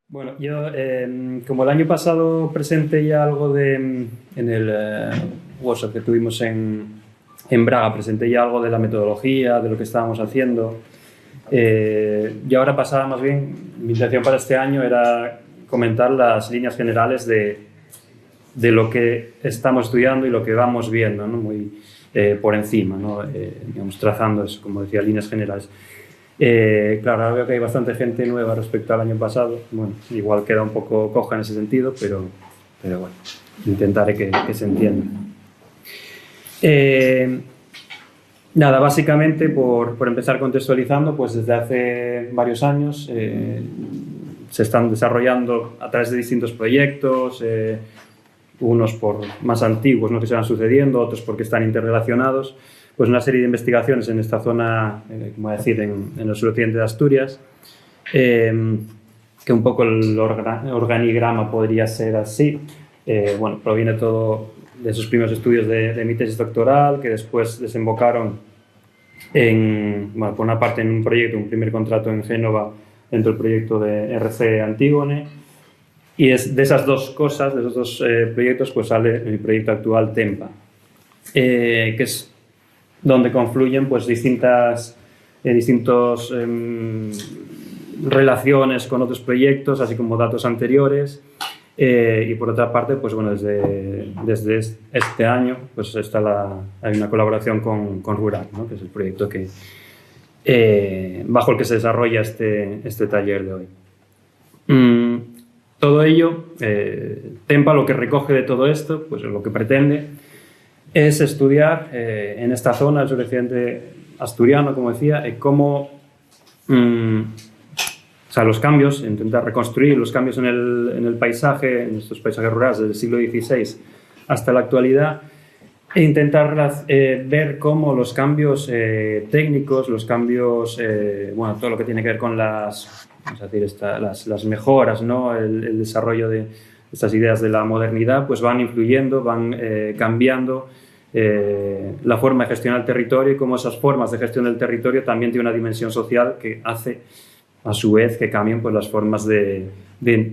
Bueno, yo como el año pasado presenté ya algo en el workshop que tuvimos en Braga, presenté ya algo de la metodología, de lo que estábamos haciendo. Y ahora pasaba más bien, mi intención para este año era comentar las líneas generales de lo que estamos estudiando y lo que vamos viendo, ¿no? Muy por encima, ¿no? Digamos, trazando eso, como decía, líneas generales. Claro, ahora veo que hay bastante gente nueva respecto al año pasado. Bueno, igual queda un poco coja en ese sentido, pero bueno, intentaré que se entienda. Nada, básicamente, por empezar contextualizando, pues desde hace varios años se están desarrollando a través de distintos proyectos, unos por más antiguos, ¿no?, que se van sucediendo, otros porque están interrelacionados, pues una serie de investigaciones en esta zona, como decir, en el suroccidente de Asturias, que un poco el organigrama podría ser así. Bueno, proviene todo de esos primeros estudios de mi tesis doctoral, que después desembocaron bueno, por una parte en un proyecto, un primer contrato en Génova dentro del proyecto de RC Antígone, y es de esas dos cosas, de esos dos proyectos, pues sale mi proyecto actual, TEMPA, que es donde confluyen pues distintas relaciones con otros proyectos, así como datos anteriores. Y por otra parte, pues bueno, desde este año pues hay una colaboración con Rural, ¿no?, que es el proyecto bajo el que se desarrolla este taller de hoy. Todo ello, TEMPA, lo que recoge de todo esto, pues lo que pretende es estudiar en esta zona, el suroccidente asturiano, como decía, cómo los cambios, intentar reconstruir los cambios en el paisaje, en estos paisajes rurales desde el siglo XVI hasta la actualidad, e intentar ver cómo los cambios técnicos, los cambios, bueno, todo lo que tiene que ver con las mejoras, ¿no?, el desarrollo de estas ideas de la modernidad, pues van influyendo, van cambiando la forma de gestionar el territorio, y cómo esas formas de gestión del territorio también tienen una dimensión social que hace, a su vez, que cambien pues las formas de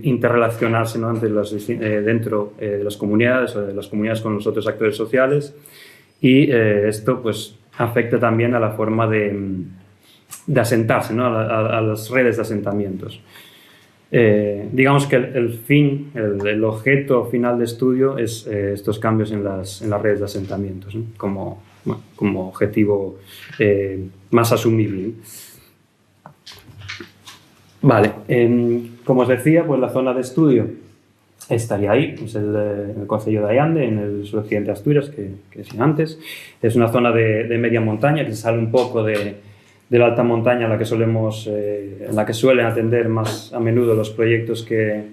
interrelacionarse, ¿no?, dentro de las comunidades, o de las comunidades con los otros actores sociales, y esto pues afecta también a la forma de asentarse, ¿no?, a las redes de asentamientos. Digamos que el objeto final de estudio es estos cambios en las redes de asentamientos, ¿no?, como objetivo más asumible. Vale, como os decía, pues la zona de estudio estaría ahí, es el concello de Allande, en el suroccidente de Asturias, que decía antes. Es una zona de media montaña que se sale un poco de la alta montaña en la que suelen atender más a menudo los proyectos que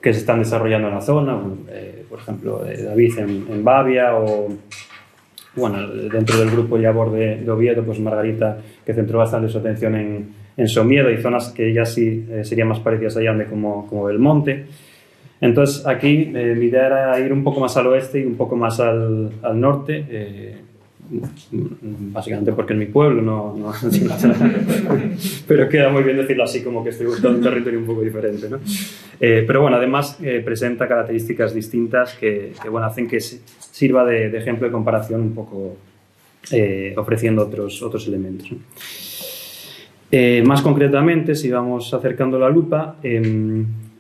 se están desarrollando en la zona. Por ejemplo, David en Bavia, o bueno, dentro del grupo Yabor de Oviedo, pues Margarita, que centró bastante su atención en Somiedo, y zonas que ya sí serían más parecidas a Allande, como Belmonte. Entonces aquí mi idea era ir un poco más al oeste y un poco más al norte, básicamente porque es mi pueblo, no pero queda muy bien decirlo así, como que estoy buscando un territorio un poco diferente, ¿no? Pero bueno, además presenta características distintas que bueno, hacen que sirva de ejemplo de comparación, un poco ofreciendo otros elementos, ¿no? Más concretamente, si vamos acercando la lupa,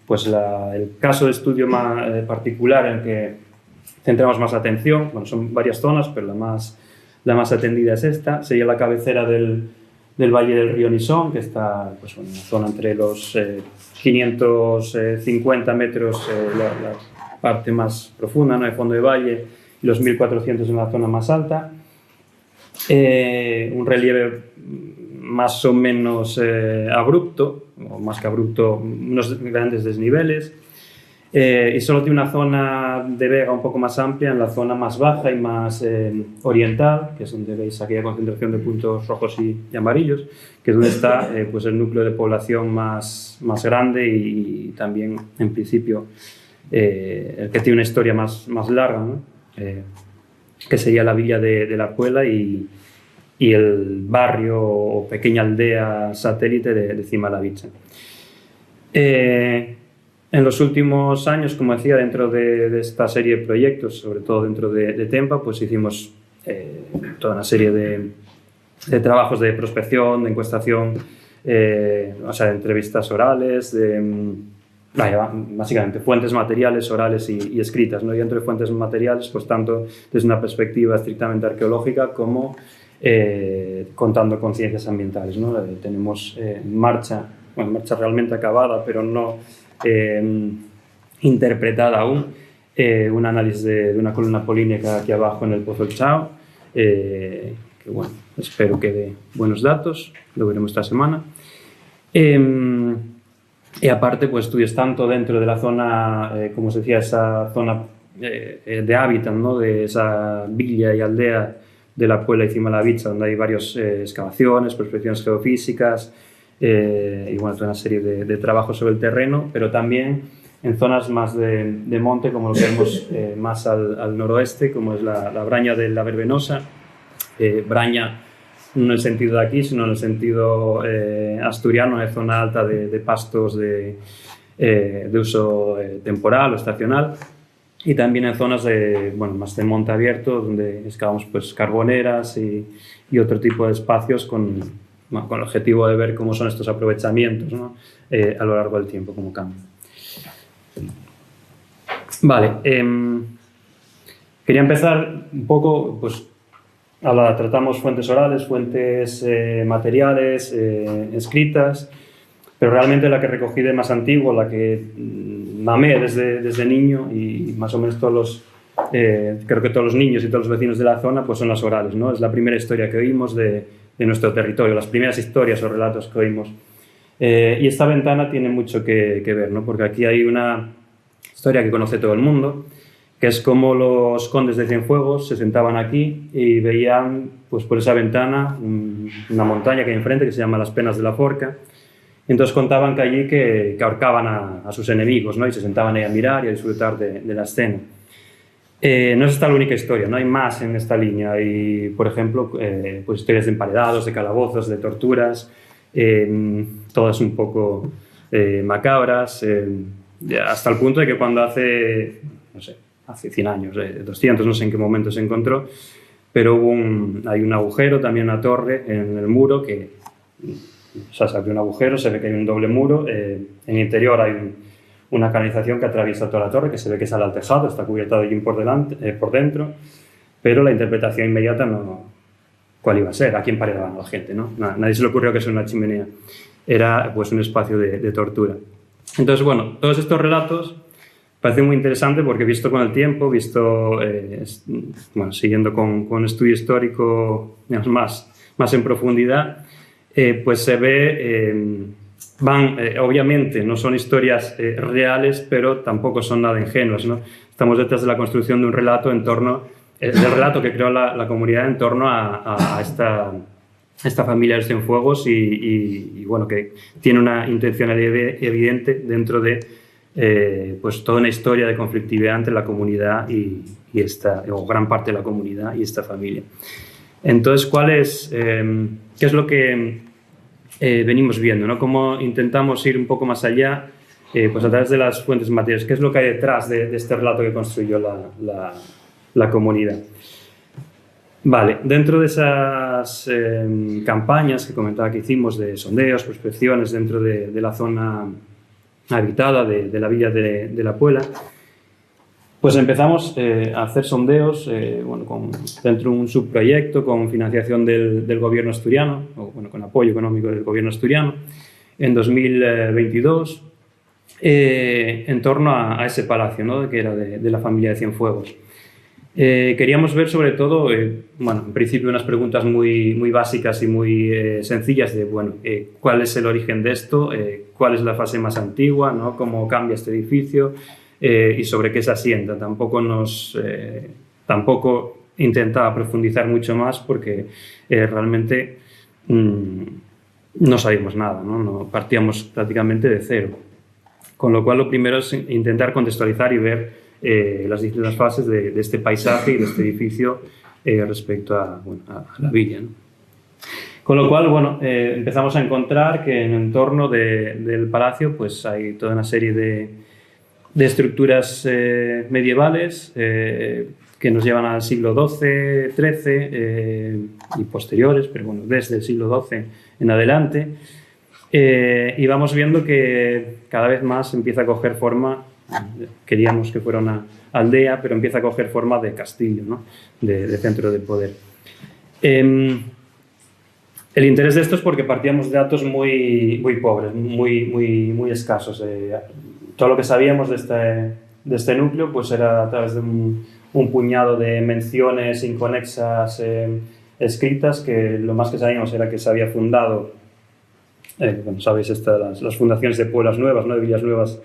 pues el caso de estudio más particular en el que centramos más atención, bueno, son varias zonas, pero la más atendida es esta, sería la cabecera del valle del río Nisón, que está pues, en una zona entre los 550 metros, la parte más profunda, ¿no?, de fondo de valle, y los 1400 en la zona más alta. Un relieve más o menos abrupto, o más que abrupto, unos grandes desniveles, y solo tiene una zona de vega un poco más amplia en la zona más baja y más oriental, que es donde veis aquella concentración de puntos rojos y amarillos, que es donde está pues el núcleo de población más grande, y también, en principio, el que tiene una historia más larga, ¿no?, que sería la villa de La Puela y el barrio o pequeña aldea satélite de Cimalavicha. En los últimos años, como decía, dentro de esta serie de proyectos, sobre todo dentro de Tempa, pues hicimos toda una serie de trabajos de prospección, de encuestación, o sea, de entrevistas orales, básicamente fuentes materiales, orales y escritas, ¿no? Y dentro de fuentes materiales, pues tanto desde una perspectiva estrictamente arqueológica como contando con ciencias ambientales, ¿no? Tenemos en marcha realmente acabada, pero no interpretada aún, un análisis de una columna polínica aquí abajo en el Pozo del Chao, que bueno, espero que dé buenos datos, lo veremos esta semana. Y aparte, pues estudios tanto dentro de la zona, como os decía, esa zona de hábitat, ¿no? De esa villa y aldea de la Puebla y Cimalavicha, donde hay varias excavaciones, prospecciones geofísicas y bueno, toda una serie de trabajos sobre el terreno, pero también en zonas más de monte, como lo que vemos más al noroeste, como es la Braña de la Verbenosa, Braña no en el sentido de aquí, sino en el sentido asturiano, en zona alta de pastos de uso temporal o estacional, y también en zonas más de monte abierto, donde excavamos pues, carboneras y otro tipo de espacios con el objetivo de ver cómo son estos aprovechamientos, ¿no? A lo largo del tiempo, cómo cambian. Vale, quería empezar un poco, pues, tratamos fuentes orales, fuentes materiales, escritas, pero realmente la que recogí de más antiguo, la que mamé desde niño y más o menos creo que todos los niños y todos los vecinos de la zona, pues son las orales, ¿no? Es la primera historia que oímos de nuestro territorio, las primeras historias o relatos que oímos. Y esta ventana tiene mucho que ver, ¿no? Porque aquí hay una historia que conoce todo el mundo, que es como los condes de Cienfuegos se sentaban aquí y veían pues, por esa ventana una montaña que hay enfrente que se llama Las Penas de la Forca. Y entonces contaban que allí que ahorcaban a sus enemigos, ¿no? Y se sentaban ahí a mirar y a disfrutar de la escena. No es esta la única historia, no hay más en esta línea. Hay, por ejemplo, pues historias de emparedados, de calabozos, de torturas, todas un poco macabras, hasta el punto de que cuando hace 100 años, 200, no sé en qué momento se encontró, pero hay un agujero, también una torre en el muro que, se abrió un agujero, se ve que hay un doble muro, en el interior hay una canalización que atraviesa toda la torre, que se ve que sale al tejado, está cubierta de hollín por dentro, pero la interpretación inmediata no, ¿cuál iba a ser? ¿A quién paredaban a la gente? ¿No? Nadie se le ocurrió que es una chimenea, era pues un espacio de tortura. Entonces, bueno, todos estos relatos parece muy interesante porque visto con el tiempo, siguiendo con un estudio histórico digamos, más en profundidad, pues se ve, obviamente no son historias reales, pero tampoco son nada ingenuas, ¿no? Estamos detrás de la construcción de un relato del relato que creó la comunidad en torno a esta familia de Cienfuegos y bueno, que tiene una intencionalidad evidente dentro de pues toda una historia de conflictividad entre la comunidad o gran parte de la comunidad y esta familia. Entonces, ¿qué es lo que venimos viendo, ¿no? Cómo intentamos ir un poco más allá, pues a través de las fuentes materiales. ¿Qué es lo que hay detrás de este relato que construyó la comunidad? Vale, dentro de esas campañas que comentaba que hicimos de sondeos, prospecciones dentro de la zona habitada de la villa de la Puebla, pues empezamos a hacer sondeos dentro de un subproyecto con financiación del gobierno asturiano, con apoyo económico del gobierno asturiano, en 2022, en torno a ese palacio, ¿no? Que era de la familia de Cienfuegos. Queríamos ver sobre todo, en principio unas preguntas muy, muy básicas y muy sencillas de, ¿cuál es el origen de esto? ¿Cuál es la fase más antigua? ¿No? ¿Cómo cambia este edificio? Y sobre qué se asienta. Tampoco intentaba profundizar mucho más porque realmente no sabíamos nada, ¿no? Partíamos prácticamente de cero. Con lo cual lo primero es intentar contextualizar y ver las distintas fases de este paisaje y de este edificio respecto a la villa, ¿no? Con lo cual, empezamos a encontrar que en el entorno del palacio pues hay toda una serie de estructuras medievales que nos llevan al siglo XII, XIII y posteriores, pero bueno, desde el siglo XII en adelante. Y vamos viendo que cada vez más empieza a coger forma, queríamos que fuera una aldea, pero empieza a coger forma de castillo, ¿no? de centro de poder. El interés de esto es porque partíamos de datos muy pobres, muy escasos. Todo lo que sabíamos de este núcleo pues era a través de un puñado de menciones inconexas escritas, que lo más que sabíamos era que se había fundado, bueno, sabéis, las fundaciones de pueblos nuevas, ¿no? De villas nuevas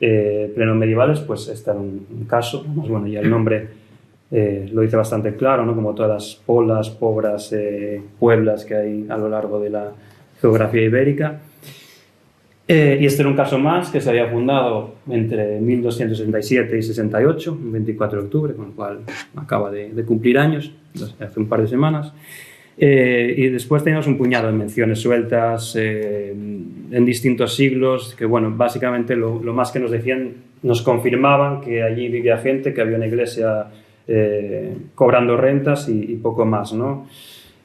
pleno-medievales, pues este era un caso. Pues bueno, ya el nombre lo dice bastante claro, ¿no? Como todas las polas, pobras, pueblas que hay a lo largo de la geografía ibérica. Y este era un caso más que se había fundado entre 1267 y 68, el 24 de octubre, con lo cual acaba de cumplir años, hace un par de semanas. Y después teníamos un puñado de menciones sueltas en distintos siglos, que bueno, básicamente lo más que nos decían, nos confirmaban que allí vivía gente, que había una iglesia cobrando rentas y poco más, ¿no?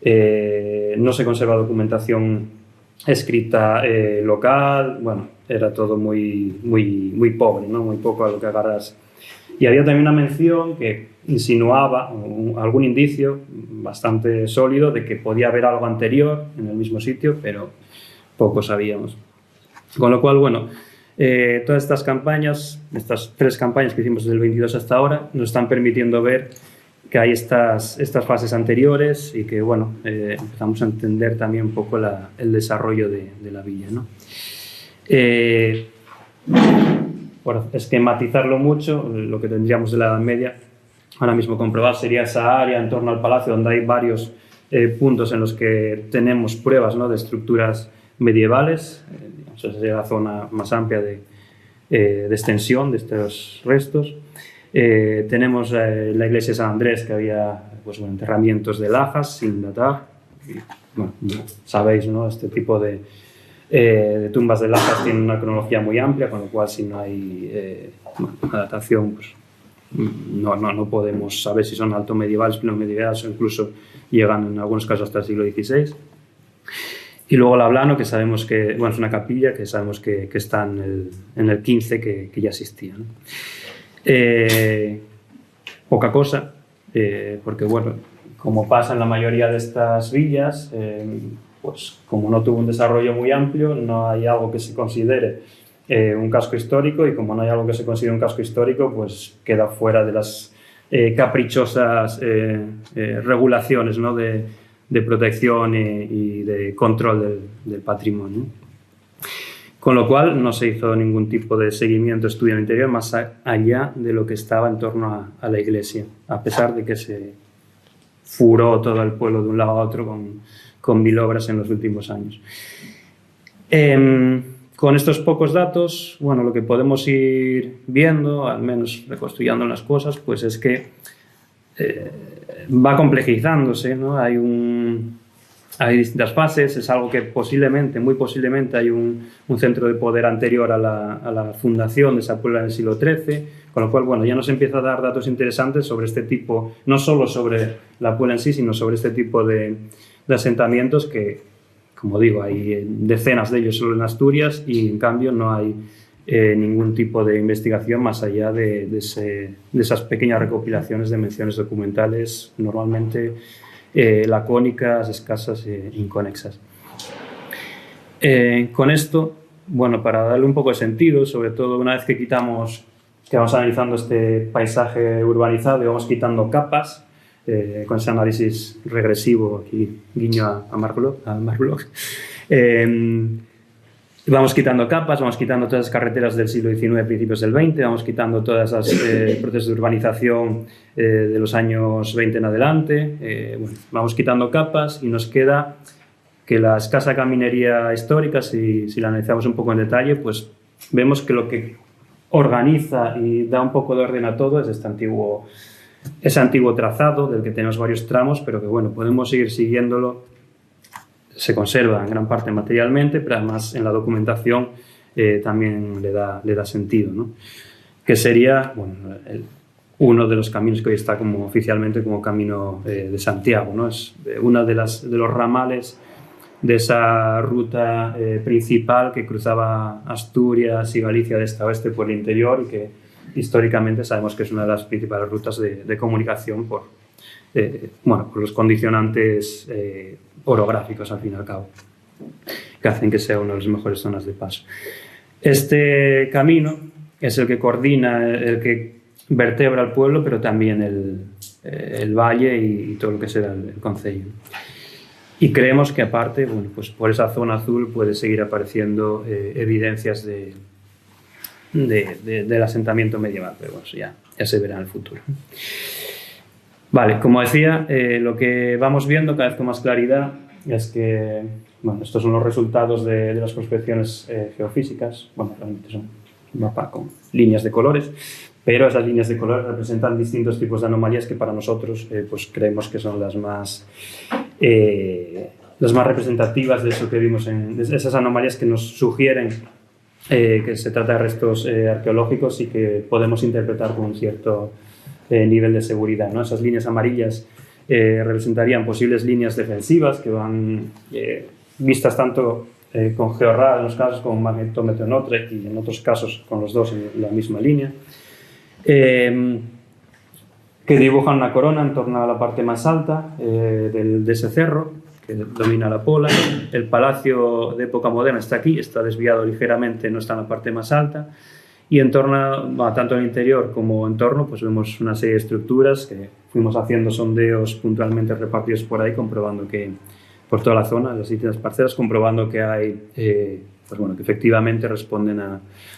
No se conserva documentación escrita local, bueno, era todo muy pobre, ¿no? Muy poco a lo que agarras. Y había también una mención que insinuaba algún indicio bastante sólido de que podía haber algo anterior en el mismo sitio, pero poco sabíamos. Con lo cual, bueno, todas estas campañas, estas 3 campañas que hicimos desde el 22 hasta ahora, nos están permitiendo ver que hay estas fases anteriores y que, bueno, empezamos a entender también un poco el desarrollo de la villa, ¿no? Por esquematizarlo mucho, lo que tendríamos de la Edad Media, ahora mismo comprobar, sería esa área en torno al palacio donde hay varios puntos en los que tenemos pruebas, ¿no? De estructuras medievales. Esa sería la zona más amplia de extensión de estos restos. Tenemos la iglesia de San Andrés, que había pues, enterramientos de lajas sin datar. Y, bueno, sabéis, ¿no? Este tipo de tumbas de lajas tienen una cronología muy amplia, con lo cual si no hay una datación, pues no podemos saber si son alto medievales, pleno medievales o incluso llegan en algunos casos hasta el siglo XVI. Y luego la Blano, que sabemos que, bueno, es una capilla que sabemos que está en el 15, que ya existía, ¿no? Poca cosa, porque bueno, como pasa en la mayoría de estas villas, pues como no tuvo un desarrollo muy amplio, no hay algo que se considere un casco histórico, y como no hay algo que se considere un casco histórico, pues queda fuera de las caprichosas regulaciones, ¿no? de protección y de control del patrimonio. Con lo cual no se hizo ningún tipo de seguimiento, estudio en el interior, más allá de lo que estaba en torno a la iglesia, a pesar de que se furó todo el pueblo de un lado a otro con 1000 obras en los últimos años. Con estos pocos datos, bueno, lo que podemos ir viendo, al menos reconstruyendo las cosas, pues es que va complejizándose, ¿no? Hay distintas fases, es algo que posiblemente, muy posiblemente, hay un centro de poder anterior a la fundación de esa puebla en el siglo XIII, con lo cual, bueno, ya nos empieza a dar datos interesantes sobre este tipo, no solo sobre la puebla en sí, sino sobre este tipo de asentamientos que, como digo, hay decenas de ellos solo en Asturias, y en cambio no hay ningún tipo de investigación más allá de esas pequeñas recopilaciones de menciones documentales, normalmente lacónicas, escasas e inconexas. Con esto, bueno, para darle un poco de sentido, sobre todo una vez que vamos analizando este paisaje urbanizado y vamos quitando capas, con ese análisis regresivo, aquí guiño a Mark Bloch, vamos quitando capas, vamos quitando todas las carreteras del siglo XIX, principios del XX, vamos quitando todos esos procesos de urbanización de los años 20 en adelante, bueno, vamos quitando capas y nos queda que la escasa caminería histórica, si la analizamos un poco en detalle, pues vemos que lo que organiza y da un poco de orden a todo es ese antiguo trazado del que tenemos varios tramos, pero que bueno, podemos seguir siguiéndolo. Se conserva en gran parte materialmente, pero además en la documentación también le da sentido, ¿no? que sería uno de los caminos que hoy está oficialmente como Camino de Santiago, ¿no? Es uno de los ramales de esa ruta principal que cruzaba Asturias y Galicia de este a oeste por el interior y que históricamente sabemos que es una de las principales rutas de comunicación por los condicionantes orográficos, al fin y al cabo, que hacen que sea una de las mejores zonas de paso. Este camino es el que coordina, el que vertebra el pueblo, pero también el valle y todo lo que será el concello. Y creemos que aparte, pues por esa zona azul puede seguir apareciendo evidencias del asentamiento medieval, pero bueno, ya se verá en el futuro. Vale, como decía, lo que vamos viendo cada vez con más claridad es que, estos son los resultados de las prospecciones geofísicas. Realmente son un mapa con líneas de colores, pero esas líneas de colores representan distintos tipos de anomalías que para nosotros pues creemos que son las más representativas de eso que vimos, de esas anomalías que nos sugieren que se trata de restos arqueológicos y que podemos interpretar con un cierto nivel de seguridad, ¿no? Esas líneas amarillas representarían posibles líneas defensivas que van vistas tanto con georradar en unos casos, con magnetómetro en otro, y en otros casos con los dos en la misma línea, que dibujan una corona en torno a la parte más alta de ese cerro que domina la Pola. El palacio de época moderna está aquí, está desviado ligeramente, no está en la parte más alta, y en torno, tanto en el interior como en torno, pues vemos una serie de estructuras que fuimos haciendo sondeos puntualmente repartidos por ahí, comprobando que por toda la zona, las distintas parcelas, comprobando que hay, que efectivamente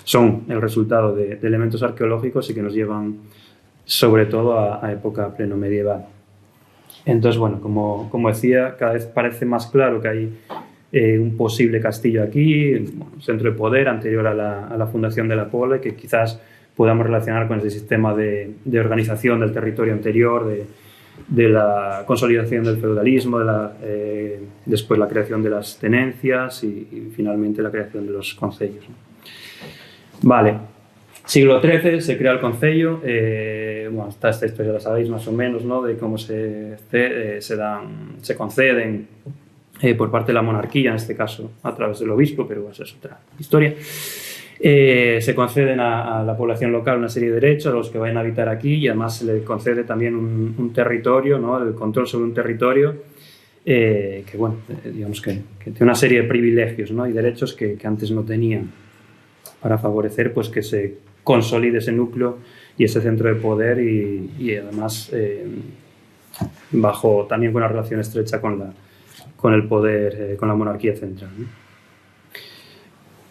son el resultado de elementos arqueológicos y que nos llevan sobre todo a época pleno medieval. Entonces, como decía, cada vez parece más claro que hay un posible castillo aquí, un centro de poder anterior a la fundación de la Pola, y que quizás podamos relacionar con ese sistema de organización del territorio anterior, de la consolidación del feudalismo, después la creación de las tenencias y finalmente la creación de los concellos. Del siglo XIII se crea el concello. Está esta historia, la sabéis más o menos, ¿no? De cómo se conceden por parte de la monarquía, en este caso a través del obispo, pero esa es otra historia. Se conceden a la población local una serie de derechos a los que vayan a habitar aquí, y además se le concede también un territorio, ¿no? El control sobre un territorio digamos que tiene una serie de privilegios, ¿no? Y derechos que antes no tenían, para favorecer pues que se consolide ese núcleo y ese centro de poder y además también con una relación estrecha con el poder, con la monarquía central, ¿no?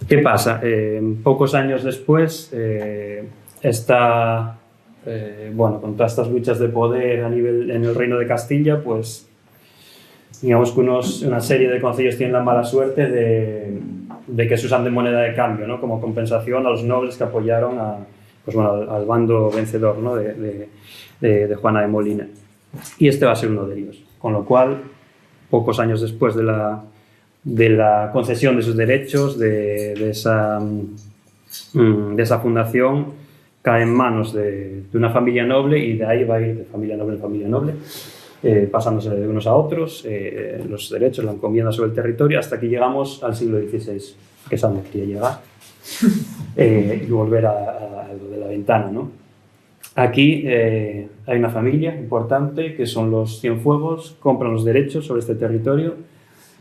¿Qué pasa? Pocos años después, con todas estas luchas de poder en el Reino de Castilla, pues digamos que una serie de concellos tienen la mala suerte de que se usan de moneda de cambio, ¿no? Como compensación a los nobles que apoyaron al bando vencedor, ¿no? de Juana de Molina. Y este va a ser uno de ellos. Con lo cual, pocos años después de la concesión de sus derechos, de esa fundación, cae en manos de una familia noble, y de ahí va a ir de familia noble en familia noble, pasándose de unos a otros los derechos, la encomienda sobre el territorio, hasta que llegamos al siglo XVI, que es a donde quería llegar, y volver a lo de la ventana, ¿no? Aquí hay una familia importante, que son los Cienfuegos, compran los derechos sobre este territorio,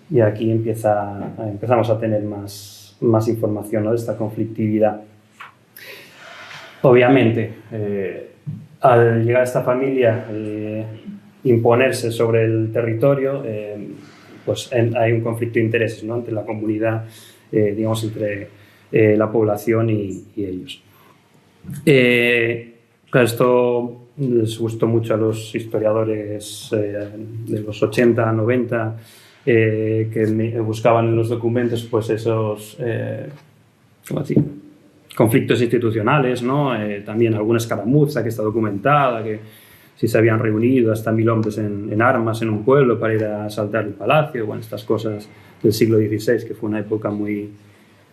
y aquí empezamos a tener más información, ¿no? De esta conflictividad. Obviamente, al llegar a esta familia, imponerse sobre el territorio, pues hay un conflicto de intereses, ¿no? Entre la comunidad, entre la población y ellos. Esto les gustó mucho a los historiadores de los 80, 90, que buscaban en los documentos pues esos conflictos institucionales, ¿no? También alguna escaramuza que está documentada, que si se habían reunido hasta 1000 hombres en armas en un pueblo para ir a asaltar el palacio, estas cosas del siglo XVI, que fue una época muy,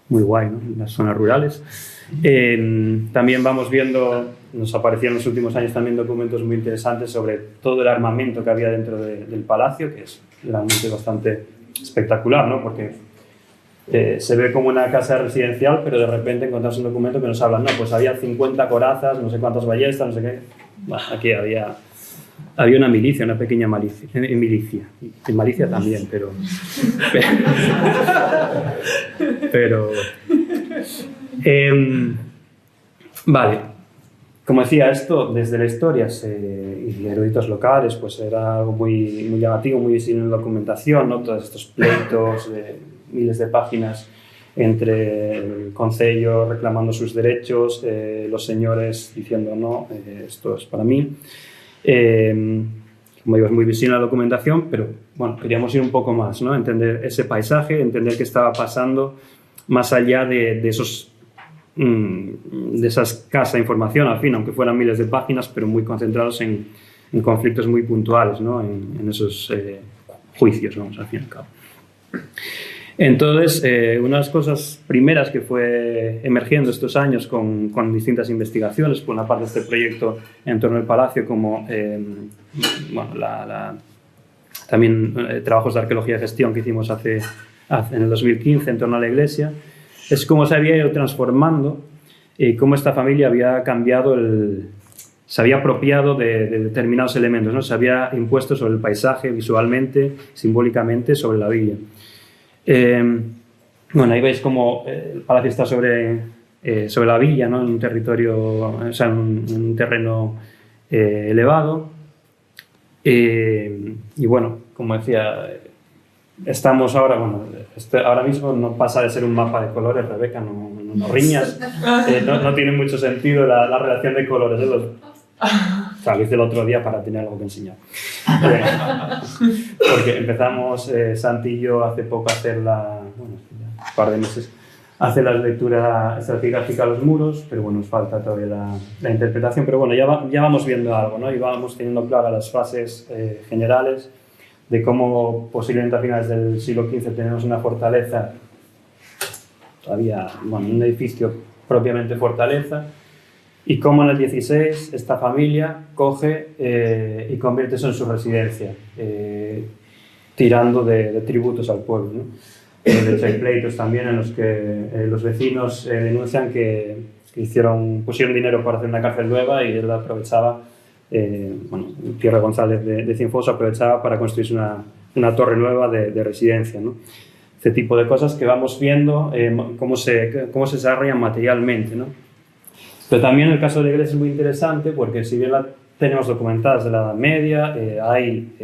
muy guay, ¿no? En las zonas rurales. También vamos viendo, nos aparecieron en los últimos años también documentos muy interesantes sobre todo el armamento que había dentro del palacio, que es realmente bastante espectacular, ¿no? Porque se ve como una casa residencial, pero de repente encontramos un documento que nos habla, no, pues había 50 corazas, no sé cuántas ballestas, no sé qué. Bueno, aquí había una milicia, una pequeña milicia. Y malicia también, pero vale. Como decía, esto desde la historia y eruditos locales, pues era algo muy, muy llamativo, muy visible en la documentación, ¿no? Todos estos pleitos de miles de páginas entre el concello reclamando sus derechos, los señores diciendo no, esto es para mí. Como digo, es muy visible en la documentación, pero bueno, queríamos ir un poco más, ¿no? Entender ese paisaje, entender qué estaba pasando más allá de esa escasa información, al fin, aunque fueran miles de páginas, pero muy concentrados en conflictos muy puntuales, ¿no? En esos juicios, vamos, al fin y al cabo. Entonces, una de las cosas primeras que fue emergiendo estos años con distintas investigaciones, por una parte de este proyecto en torno al palacio, como bueno, también trabajos de arqueología y gestión que hicimos en el 2015 en torno a la iglesia, es cómo se había ido transformando y cómo esta familia había cambiado, se había apropiado de determinados elementos, ¿no? Se había impuesto sobre el paisaje visualmente, simbólicamente, sobre la villa. Bueno, ahí veis cómo el palacio está sobre la villa, ¿no? En un territorio, o sea, en un terreno elevado. Y bueno, como decía, estamos ahora, bueno, ahora mismo no pasa de ser un mapa de colores, Rebeca, no riñas, no tiene mucho sentido la relación de colores, O sea, lo hice el otro día para tener algo que enseñar. Porque empezamos, Santi y yo, hace poco a hacer un par de meses, a hacer la lectura estratigráfica a los muros, pero bueno, nos falta todavía la interpretación. Pero bueno, ya vamos viendo algo, ¿no? Y vamos teniendo claras las fases generales de cómo posiblemente a finales del siglo XV tenemos una fortaleza, todavía, bueno, un edificio propiamente fortaleza, y cómo en el 16 esta familia coge y convierte eso en su residencia, tirando de tributos al pueblo, ¿no? De hecho hay pleitos también en los que los vecinos denuncian que pusieron dinero para hacer una cárcel nueva y él aprovechaba, Pierre González de Cienfuegos aprovechaba para construirse una torre nueva de residencia, ¿no? Este tipo de cosas que vamos viendo cómo se desarrollan materialmente, ¿no? Pero también el caso de la iglesia es muy interesante porque si bien la tenemos documentadas de la Edad Media, hay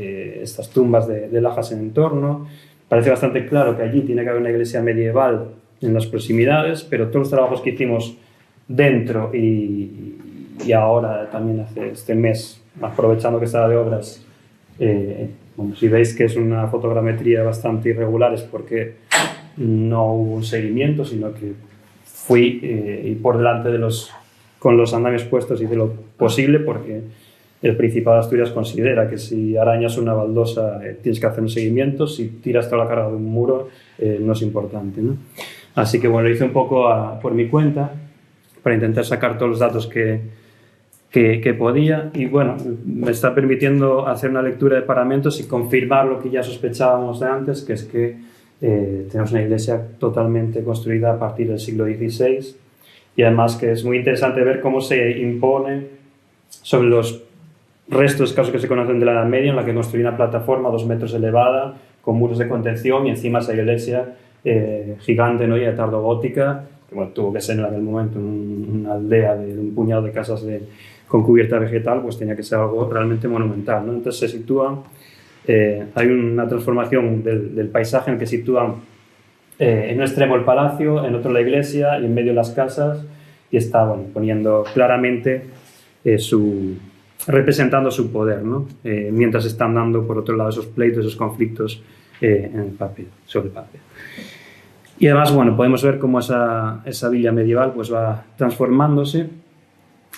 estas tumbas de lajas en entorno, parece bastante claro que allí tiene que haber una iglesia medieval en las proximidades, pero todos los trabajos que hicimos dentro y ahora también hace este mes, aprovechando que estaba de obras, bueno, si veis que es una fotogrametría bastante irregular es porque no hubo un seguimiento, sino que fui y por delante con los andamios puestos hice lo posible porque el Principado de Asturias considera que si arañas una baldosa tienes que hacer un seguimiento, si tiras toda la carga de un muro no es importante, ¿no? Así que bueno, lo hice un poco por mi cuenta para intentar sacar todos los datos que podía y bueno, me está permitiendo hacer una lectura de paramentos y confirmar lo que ya sospechábamos de antes, que es que tenemos una iglesia totalmente construida a partir del siglo XVI y además que es muy interesante ver cómo se impone sobre los restos escasos que se conocen de la Edad Media, en la que construye una plataforma a 2 metros elevada, con muros de contención y encima esa iglesia gigante, ¿no? Y de tardogótica, que bueno, tuvo que ser en aquel momento una aldea de un puñado de casas con cubierta vegetal, pues tenía que ser algo realmente monumental, ¿no? Entonces se sitúan, hay una transformación del paisaje en el que sitúan en un extremo el palacio, en otro la iglesia y en medio las casas, y está bueno, poniendo claramente representando su poder, ¿no? Mientras están dando por otro lado esos pleitos, esos conflictos en el papel, sobre el papel. Y además, bueno, podemos ver cómo esa villa medieval pues va transformándose.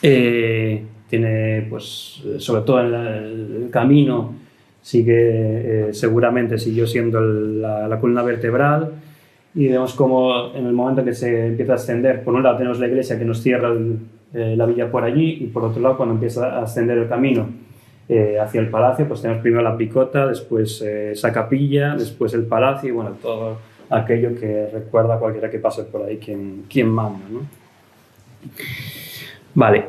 Tiene, pues, sobre todo en el camino, seguramente siguió siendo la columna vertebral y vemos como en el momento en que se empieza a ascender, por un lado tenemos la iglesia que nos cierra la villa por allí, y por otro lado, cuando empieza a ascender el camino hacia el palacio, pues tenemos primero la picota, después esa capilla, después el palacio y bueno, todo aquello que recuerda a cualquiera que pase por ahí quién manda, ¿no? Vale.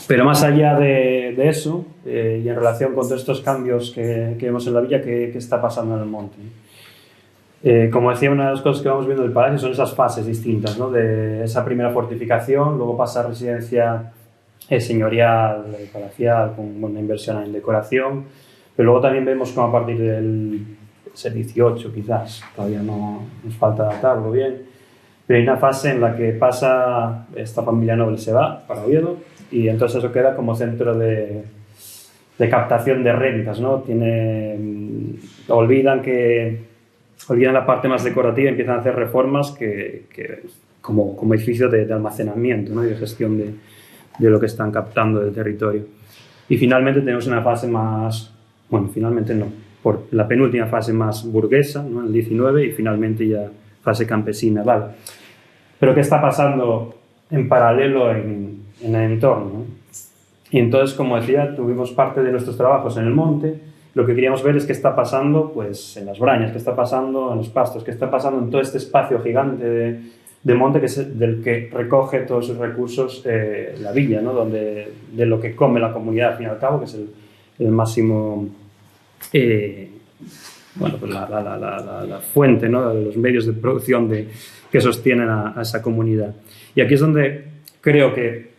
Pero más allá de eso, y en relación con todos estos cambios que vemos en la villa, ¿qué está pasando en el monte? Como decía, una de las cosas que vamos viendo del palacio son esas fases distintas, ¿no? De esa primera fortificación, luego pasa a residencia señorial, palacial, con una inversión en decoración, pero luego también vemos como a partir del 18 quizás, todavía no nos falta datarlo bien, pero hay una fase en la que pasa, esta familia noble se va para Oviedo, y entonces eso queda como centro de captación de rentas, ¿no? Olvidan la parte más decorativa y empiezan a hacer reformas como edificio de almacenamiento, ¿no? Y de gestión de lo que están captando del territorio. Y finalmente tenemos una fase más, bueno, finalmente no, por la penúltima fase más burguesa, ¿no? En el 19, y finalmente ya fase campesina, ¿vale? Pero ¿qué está pasando en paralelo en el entorno, ¿no? Y entonces, como decía, tuvimos parte de nuestros trabajos en el monte. Lo que queríamos ver es qué está pasando pues, en las brañas, qué está pasando en los pastos, qué está pasando en todo este espacio gigante de monte del que recoge todos sus recursos la villa, ¿no? De lo que come la comunidad, al fin y al cabo, que es el máximo, bueno, pues la fuente, ¿no? De los medios de producción que sostienen a esa comunidad. Y aquí es donde creo que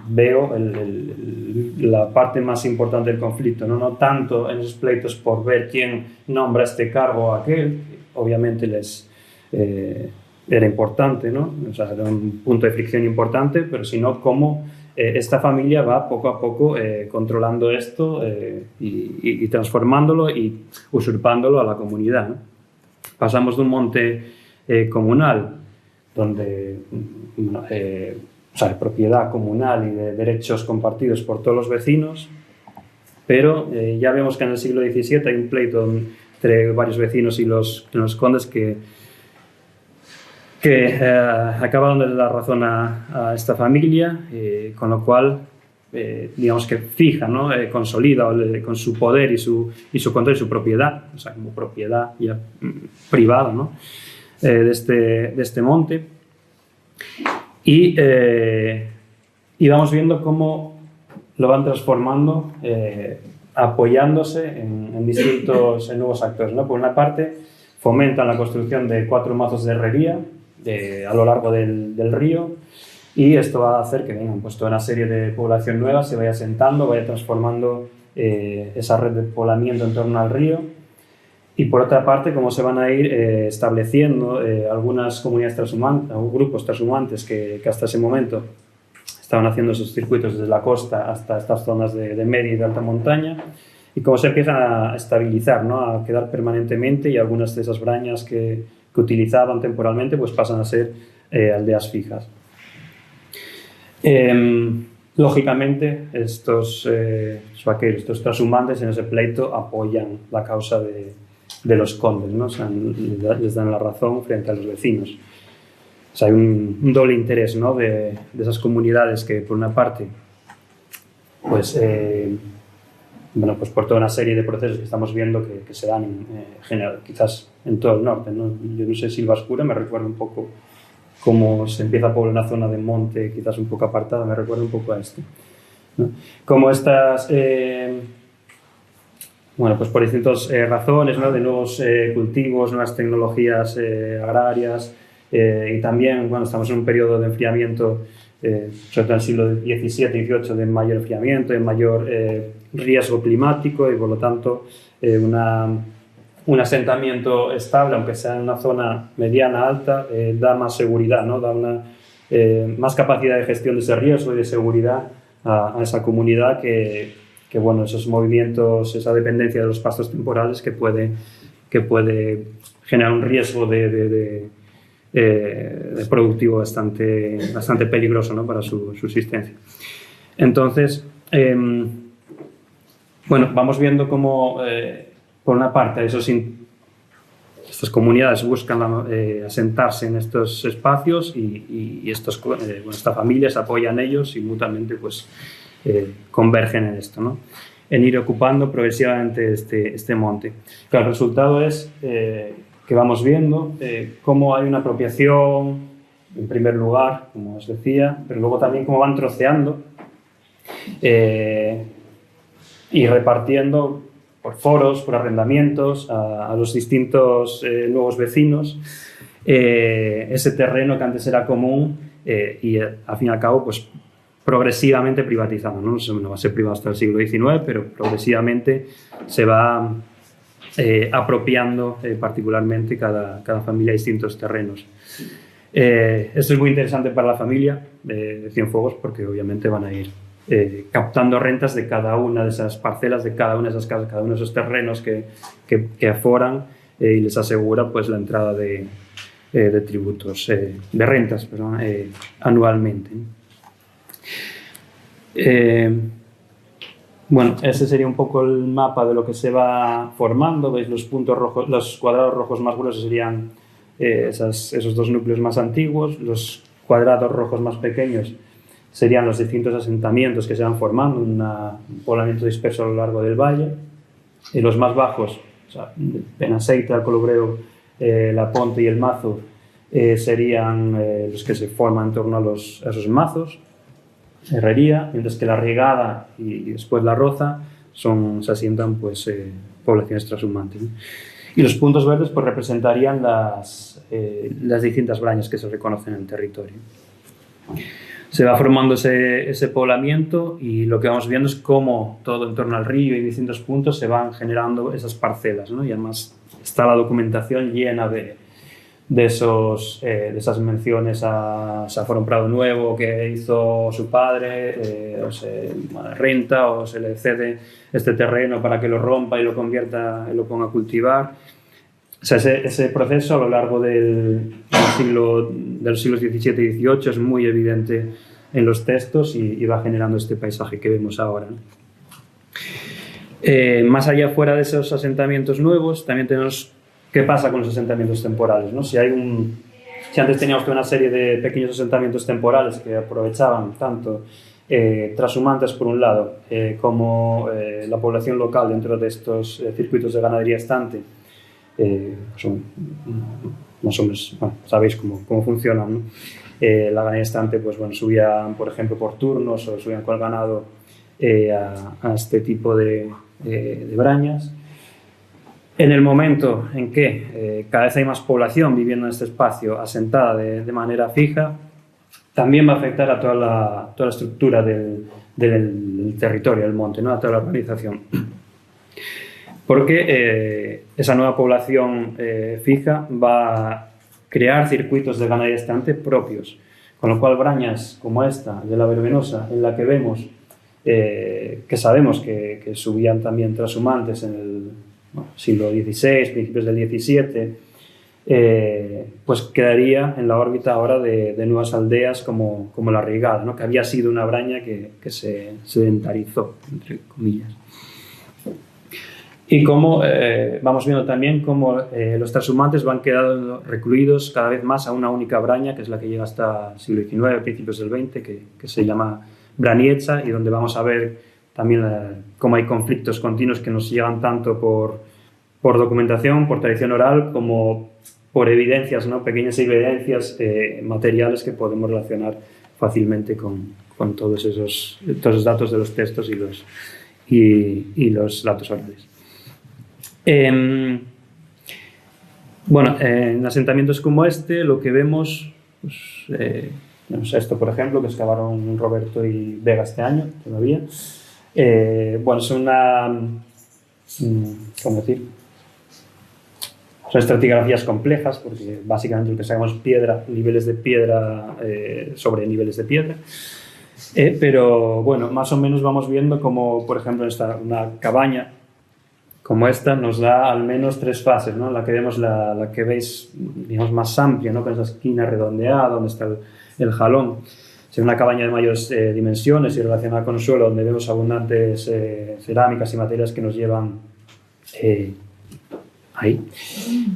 veo la parte más importante del conflicto, ¿no? No tanto en esos pleitos por ver quién nombra este cargo o aquel, obviamente era importante, ¿no? O sea, era un punto de fricción importante, pero sino cómo esta familia va poco a poco controlando esto y transformándolo y usurpándolo a la comunidad, ¿no? Pasamos de un monte comunal donde o sea, de propiedad comunal y de derechos compartidos por todos los vecinos, pero ya vemos que en el siglo XVII hay un pleito entre varios vecinos y los condes que acaba dando la razón a esta familia, con lo cual, digamos que fija, ¿no? Consolida con su poder y su control y su propiedad, o sea, como propiedad ya privada, ¿no? de este monte. Y vamos viendo cómo lo van transformando, apoyándose en distintos nuevos actores, ¿no? Por una parte, fomentan la construcción de 4 mazos de herrería a lo largo del río, y esto va a hacer que vengan pues, toda una serie de población nueva, se vaya asentando, vaya transformando esa red de poblamiento en torno al río. Y por otra parte, cómo se van a ir estableciendo algunas comunidades transhumantes, o grupos transhumantes que hasta ese momento estaban haciendo esos circuitos desde la costa hasta estas zonas de media y de alta montaña, y cómo se empiezan a estabilizar, ¿no? A quedar permanentemente, y algunas de esas brañas que utilizaban temporalmente pues pasan a ser aldeas fijas. Lógicamente, estos vaqueros, estos transhumantes en ese pleito apoyan la causa de los condes, ¿no? O sea, les dan la razón frente a los vecinos. O sea, hay un doble interés, ¿no? de esas comunidades que, por una parte, pues, bueno, pues por toda una serie de procesos que estamos viendo que se dan en general, quizás en todo el norte, ¿no? Yo no sé, Silvaspura me recuerda un poco cómo se empieza a poblar una zona de monte quizás un poco apartada, me recuerda un poco a esto, ¿no? Como estas... bueno, pues por distintas razones, ¿no? De nuevos cultivos, nuevas tecnologías agrarias, y también, bueno, estamos en un periodo de enfriamiento, sobre todo en el siglo XVII y XVIII, de mayor enfriamiento, de mayor riesgo climático, y por lo tanto un asentamiento estable, aunque sea en una zona mediana alta, da más seguridad, ¿no? Da más capacidad de gestión de ese riesgo y de seguridad a esa comunidad que bueno, esos movimientos, esa dependencia de los pastos temporales que puede generar un riesgo de productivo bastante peligroso, ¿no? Para su subsistencia. Entonces, bueno, vamos viendo cómo, por una parte, esos estas comunidades buscan asentarse en estos espacios y esta familia se apoya en ellos y mutuamente pues, convergen en esto, ¿no? En ir ocupando progresivamente este monte. Claro, el resultado es que vamos viendo cómo hay una apropiación, en primer lugar, como os decía, pero luego también cómo van troceando y repartiendo por foros, por arrendamientos, a los distintos nuevos vecinos, ese terreno que antes era común y al fin y al cabo pues progresivamente privatizado, ¿no? No va a ser privado hasta el siglo XIX, pero progresivamente se va apropiando particularmente cada familia distintos terrenos. Esto es muy interesante para la familia de Cienfuegos porque obviamente van a ir captando rentas de cada una de esas parcelas, de cada una de esas casas, cada uno de esos terrenos que aforan y les asegura pues la entrada de tributos, de rentas, perdón, anualmente. Bueno, ese sería un poco el mapa de lo que se va formando. Veis los puntos rojos, los cuadrados rojos más gruesos serían esos dos núcleos más antiguos, los cuadrados rojos más pequeños serían los distintos asentamientos que se van formando, un poblamiento disperso a lo largo del valle, y los más bajos, o sea, Benaseita, el Colubreo, La Ponte y el Mazo, serían los que se forman en torno a esos mazos, Herrería, mientras que la Riegada y después la Roza se asientan pues, poblaciones trashumantes, ¿no? Y los puntos verdes pues, representarían las distintas brañas que se reconocen en el territorio. Se va formando ese poblamiento y lo que vamos viendo es cómo todo en torno al río y distintos puntos se van generando esas parcelas, ¿no? Y además está la documentación llena de esas menciones a Foro Prado Nuevo que hizo su padre, o se renta o se le cede este terreno para que lo rompa y lo convierta y lo ponga a cultivar. O sea, ese proceso a lo largo de los siglos XVII y XVIII es muy evidente en los textos y va generando este paisaje que vemos ahora, ¿no? Más allá, fuera de esos asentamientos nuevos, también tenemos qué pasa con los asentamientos temporales, ¿no? Si antes teníamos una serie de pequeños asentamientos temporales que aprovechaban tanto trashumantes por un lado como la población local dentro de estos circuitos de ganadería estante, son más o menos, bueno, sabéis cómo funcionan, ¿no? La ganadería estante, pues bueno, subían por ejemplo por turnos o subían con el ganado a este tipo de brañas. En el momento en que cada vez hay más población viviendo en este espacio asentada de manera fija, también va a afectar a toda la estructura del territorio, del monte, ¿no? A toda la organización. Porque esa nueva población fija va a crear circuitos de ganadería estante propios, con lo cual brañas como esta de la Verbenosa, en la que vemos que sabemos que subían también trashumantes en el siglo XVI, principios del XVII, pues quedaría en la órbita ahora de nuevas aldeas como la Riegada, ¿no? Que había sido una braña que se sedentarizó, entre comillas. Y como vamos viendo también cómo los trashumantes van quedando recluidos cada vez más a una única braña, que es la que llega hasta el siglo XIX, principios del XX, que se llama Braniecha, y donde vamos a ver también cómo hay conflictos continuos que nos llegan tanto por documentación, por tradición oral, como por evidencias, ¿no? Pequeñas evidencias materiales que podemos relacionar fácilmente con todos esos datos de los textos y los datos orales. Bueno, en asentamientos como este lo que vemos, pues, vemos esto por ejemplo, que excavaron Roberto y Vega este año todavía. Bueno, son ¿cómo decir? Son estratigrafías complejas porque básicamente lo que sacamos es piedra, niveles de piedra sobre niveles de piedra. Pero bueno, más o menos vamos viendo como, por ejemplo, una cabaña como esta nos da al menos tres fases, ¿no? La que vemos, la que veis, digamos, más amplia, ¿no? Con esa esquina redondeada donde está el jalón. Es una cabaña de mayores dimensiones y relacionada con el suelo, donde vemos abundantes cerámicas y materias que nos llevan ahí,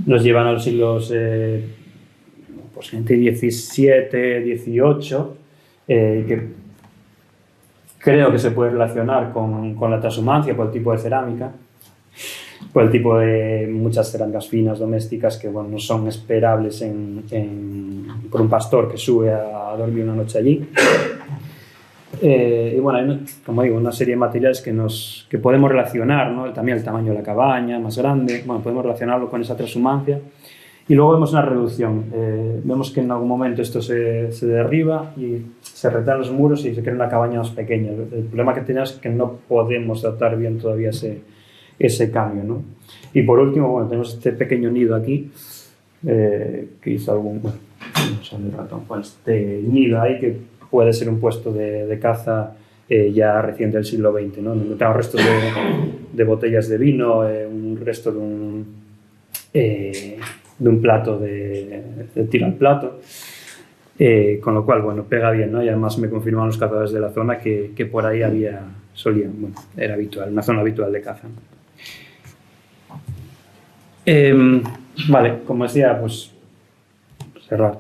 nos llevan a los siglos pues entre 17, 18, que creo que se puede relacionar con la transhumancia por el tipo de cerámica, por el tipo de muchas cerámicas finas domésticas que bueno, no son esperables por un pastor que sube a dormir una noche allí. Y bueno, hay, como digo, una serie de materiales que podemos relacionar, ¿no? También el tamaño de la cabaña, más grande, bueno, podemos relacionarlo con esa transhumancia. Y luego vemos una reducción, vemos que en algún momento esto se derriba y se retan los muros y se crea una cabaña más pequeña. El problema que tenemos es que no podemos datar bien todavía ese cambio, ¿no? Y por último, bueno, tenemos este pequeño nido aquí, que hizo algún, bueno, no sé el ratón, pues este nido ahí que puede ser un puesto de caza ya reciente del siglo XX, ¿no? Tenemos restos de botellas de vino, un resto de un plato de tiro al plato, con lo cual, bueno, pega bien, ¿no? Y además me confirman los cazadores de la zona que por ahí era habitual, una zona habitual de caza. Vale, como decía, pues cerrar.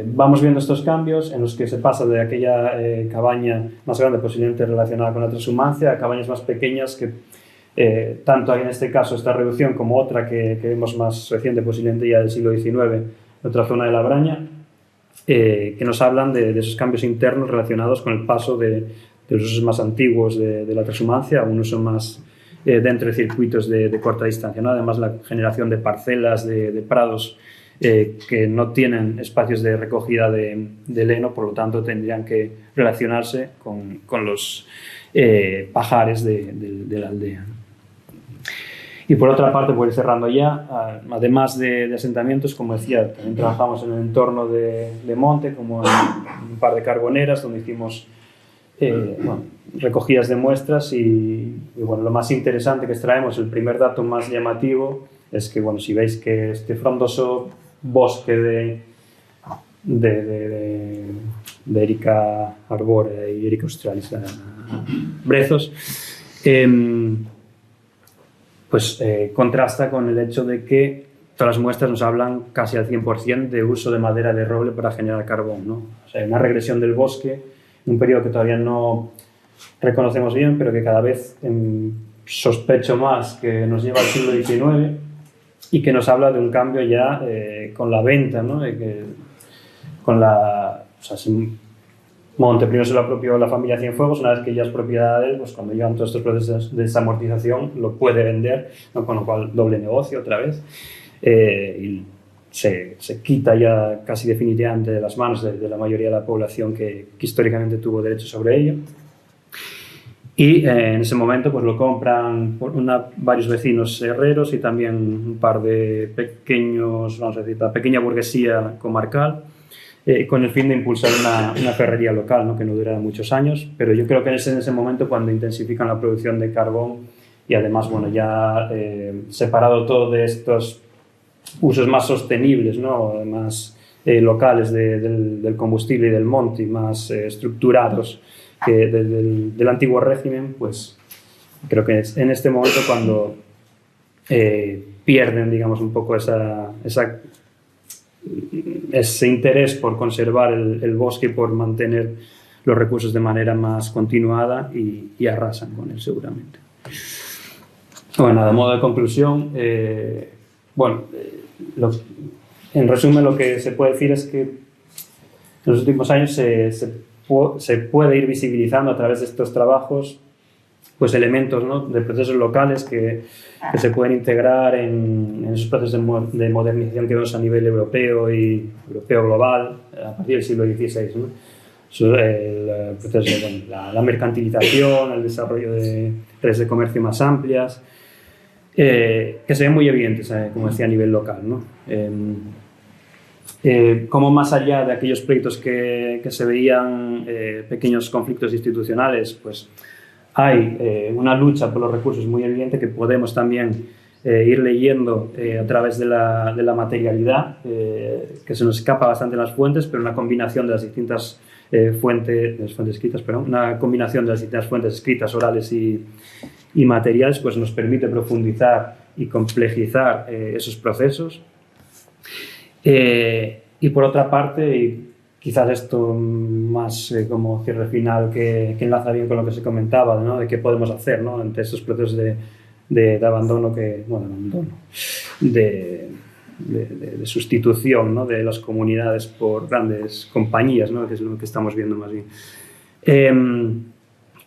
Vamos viendo estos cambios en los que se pasa de aquella cabaña más grande, posiblemente relacionada con la transhumancia, a cabañas más pequeñas que tanto hay en este caso esta reducción como otra que vemos más reciente, posiblemente ya del siglo XIX, en otra zona de la Braña, que nos hablan de esos cambios internos relacionados con el paso de los usos más antiguos de la transhumancia a un uso más dentro de circuitos de corta distancia, ¿no? Además, la generación de parcelas, de prados que no tienen espacios de recogida de heno, por lo tanto tendrían que relacionarse con los pajares de la aldea. Y por otra parte, por ir cerrando ya, además de asentamientos, como decía, también trabajamos en el entorno de monte, como en un par de carboneras, donde hicimos recogidas de muestras y bueno, lo más interesante que extraemos, el primer dato más llamativo, es que, bueno, si veis que este frondoso bosque de Erica arborea y Erica australis brezos, pues contrasta con el hecho de que todas las muestras nos hablan casi al 100% de uso de madera de roble para generar carbón, ¿no? O sea, hay una regresión del bosque, un periodo que todavía no reconocemos bien, pero que cada vez sospecho más que nos lleva al siglo XIX y que nos habla de un cambio ya con la venta, ¿no? Monte primero se lo apropió la familia Cienfuegos, una vez que ya es propiedad de él, pues cuando llegan todos estos procesos de desamortización lo puede vender, ¿no? Con lo cual doble negocio otra vez, y se quita ya casi definitivamente de las manos de la mayoría de la población que históricamente tuvo derecho sobre ello. Y en ese momento pues lo compran varios vecinos herreros y también un par de pequeños, vamos a decir, la pequeña burguesía comarcal, con el fin de impulsar una ferrería local, ¿no? Que no durará muchos años, pero yo creo que es en ese momento cuando intensifican la producción de carbón y además, bueno, ya separado todo de estos usos más sostenibles, ¿no? Más locales del combustible y del monte y más estructurados que del antiguo régimen, pues creo que es en este momento cuando pierden, digamos, un poco ese interés por conservar el bosque y por mantener los recursos de manera más continuada y arrasan con él seguramente. Bueno, a modo de conclusión, en resumen lo que se puede decir es que en los últimos años se puede ir visibilizando a través de estos trabajos pues elementos, ¿no? De procesos locales que se pueden integrar en esos procesos de modernización que vemos a nivel europeo y europeo global a partir del siglo XVI, ¿no? El proceso de la mercantilización, el desarrollo de redes de comercio más amplias, que se ven muy evidentes, como decía, a nivel local, ¿no? Como más allá de aquellos pleitos que se veían pequeños conflictos institucionales, pues hay una lucha por los recursos muy evidente que podemos también ir leyendo a través de la materialidad, que se nos escapa bastante en las fuentes, pero una combinación de las distintas una combinación de las distintas fuentes escritas, orales y materiales, pues nos permite profundizar y complejizar esos procesos. Y por otra parte, y quizás esto más como cierre final que enlaza bien con lo que se comentaba, ¿no? De qué podemos hacer, ¿no? Ante estos procesos de abandono, de sustitución, ¿no? De las comunidades por grandes compañías, ¿no? Que es lo que estamos viendo más bien.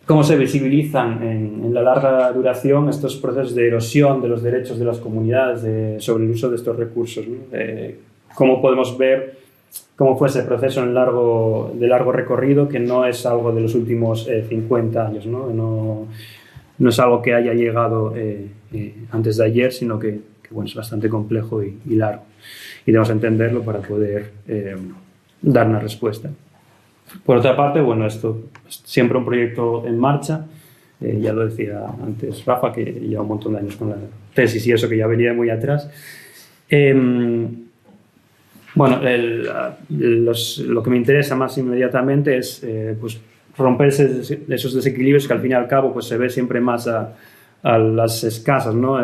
Cómo se visibilizan en la larga duración estos procesos de erosión de los derechos de las comunidades sobre el uso de estos recursos, ¿no? Cómo podemos ver cómo fue ese proceso de largo recorrido, que no es algo de los últimos 50 años, ¿no? No es algo que haya llegado antes de ayer, sino que bueno, es bastante complejo y largo. Y debemos entenderlo para poder dar una respuesta. Por otra parte, bueno, esto es siempre un proyecto en marcha. Ya lo decía antes Rafa, que lleva un montón de años con la tesis y eso, que ya venía muy atrás. Bueno, lo que me interesa más inmediatamente es pues, romper esos desequilibrios que al fin y al cabo pues, se ve siempre más a las escasas, ¿no?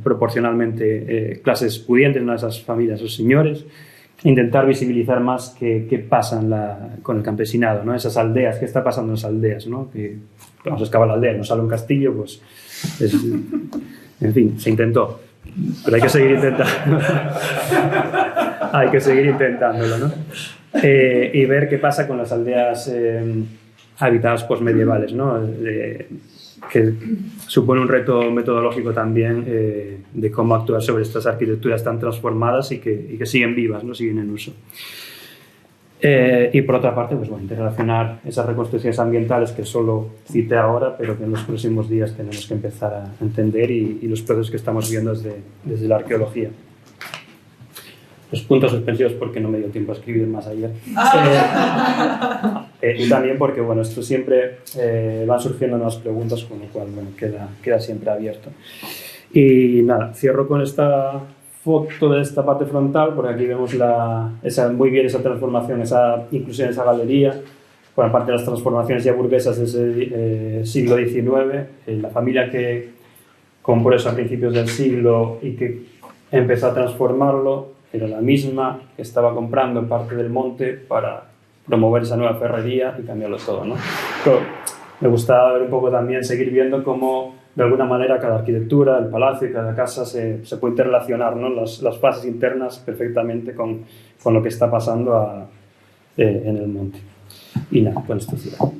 Proporcionalmente clases pudientes, ¿no? Esas familias, esos señores. Intentar visibilizar más qué pasa con el campesinado, ¿no? Esas aldeas, qué está pasando en las aldeas, ¿no? Que vamos a excavar la aldea, no sale un castillo, pues en fin, se intentó, pero hay que seguir intentando. Hay que seguir intentándolo, ¿no? Y ver qué pasa con las aldeas habitadas postmedievales, ¿no? Que supone un reto metodológico también de cómo actuar sobre estas arquitecturas tan transformadas y que siguen vivas, ¿no? Siguen en uso. Y por otra parte, pues bueno, interrelacionar esas reconstrucciones ambientales que solo cité ahora, pero que en los próximos días tenemos que empezar a entender y los procesos que estamos viendo desde la arqueología. Los puntos suspensivos porque no me dio tiempo a escribir más ayer. Y también porque, bueno, esto siempre van surgiendo nuevas preguntas, con lo cual, bueno, queda siempre abierto. Y nada, cierro con esta foto de esta parte frontal, porque aquí vemos muy bien esa transformación, esa inclusión en esa galería, por parte de las transformaciones ya burguesas de ese siglo XIX, la familia que compró eso a principios del siglo y que empezó a transformarlo, era la misma que estaba comprando parte del monte para promover esa nueva ferrería y cambiarlo todo, ¿no? Pero me gusta ver un poco también, seguir viendo cómo de alguna manera cada arquitectura, el palacio y cada casa se puede interrelacionar, ¿no? Las fases internas perfectamente con lo que está pasando en el monte. Y nada, con esto cierro.